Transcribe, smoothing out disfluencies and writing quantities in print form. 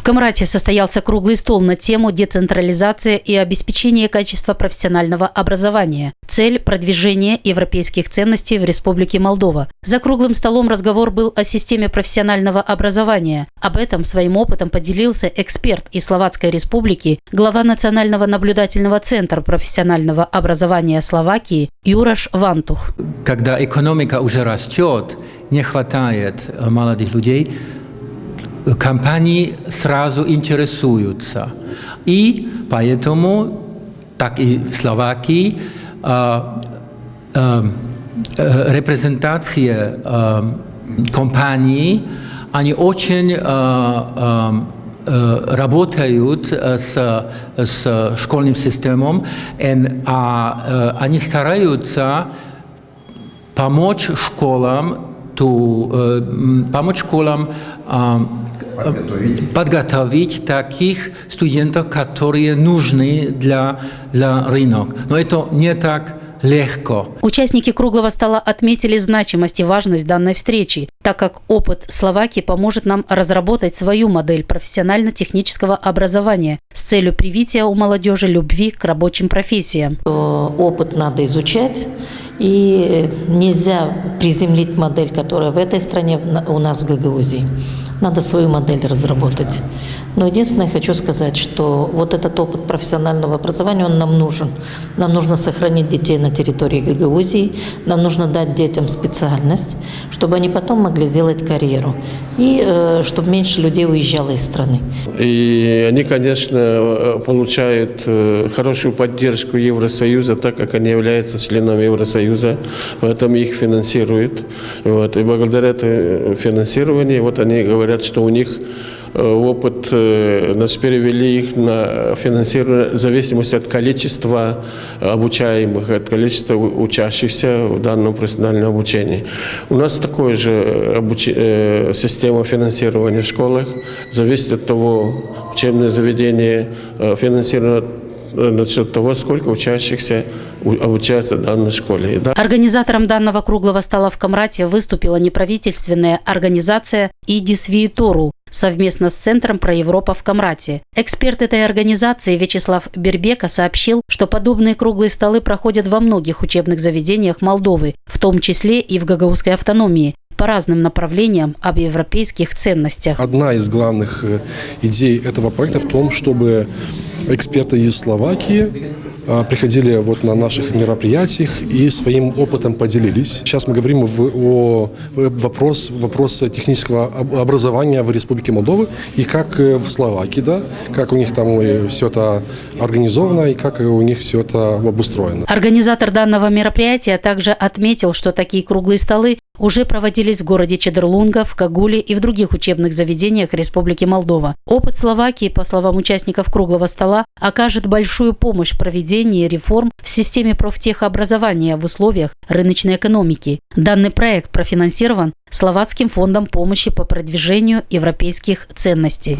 В Камрате состоялся круглый стол на тему «Децентрализация и обеспечение качества профессионального образования. Цель – продвижение европейских ценностей в Республике Молдова». За круглым столом разговор был о системе профессионального образования. Об этом своим опытом поделился эксперт из Словацкой Республики, глава Национального наблюдательного центра профессионального образования Словакии Юраш Вантух. Когда экономика уже растет, не хватает молодых людей, компании сразу интересуются. И поэтому, так и в Словакии, репрезентация компаний, они очень работают с школьным системой, они стараются помочь школам подготовить таких студентов, которые нужны для рынка. Но это не так легко. Участники круглого стола отметили значимость и важность данной встречи, так как опыт Словакии поможет нам разработать свою модель профессионально-технического образования с целью привития у молодежи любви к рабочим профессиям. Опыт надо изучать, и нельзя приземлить модель, которая в этой стране у нас в Гагаузии. Надо свою модель разработать. Но единственное, хочу сказать, что вот этот опыт профессионального образования, он нам нужен. Нам нужно сохранить детей на территории Гагаузии, нам нужно дать детям специальность, чтобы они потом могли сделать карьеру, и чтобы меньше людей уезжало из страны. И они, конечно, получают хорошую поддержку Евросоюза, так как они являются членами Евросоюза, поэтому их финансируют. Вот. И благодаря этому финансированию, вот они говорят, что у них опыт, нас перевели их на финансирование в зависимости от количества обучаемых, от количества учащихся в данном профессиональном обучении. У нас такая же система финансирования в школах, зависит от того, учебное заведение финансирует насчет того, сколько учащихся обучаются в данной школе. Организатором данного круглого стола в Камрате выступила неправительственная организация «Идис Вииторул» совместно с Центром «Проевропа» в Камрате. Эксперт этой организации Вячеслав Бербека сообщил, что подобные круглые столы проходят во многих учебных заведениях Молдовы, в том числе и в Гагаузской автономии, по разным направлениям об европейских ценностях. Одна из главных идей этого проекта в том, чтобы эксперты из Словакии приходили вот на наших мероприятиях и своим опытом поделились. Сейчас мы говорим о вопросе технического образования в Республике Молдова и как в Словакии, да, как у них там все это организовано и как у них все это обустроено. Организатор данного мероприятия также отметил, что такие круглые столы уже проводились в городе Чедерлунга, в Кагуле и в других учебных заведениях Республики Молдова. Опыт Словакии, по словам участников круглого стола, окажет большую помощь в проведении реформ в системе профтехобразования в условиях рыночной экономики. Данный проект профинансирован Словацким фондом помощи по продвижению европейских ценностей.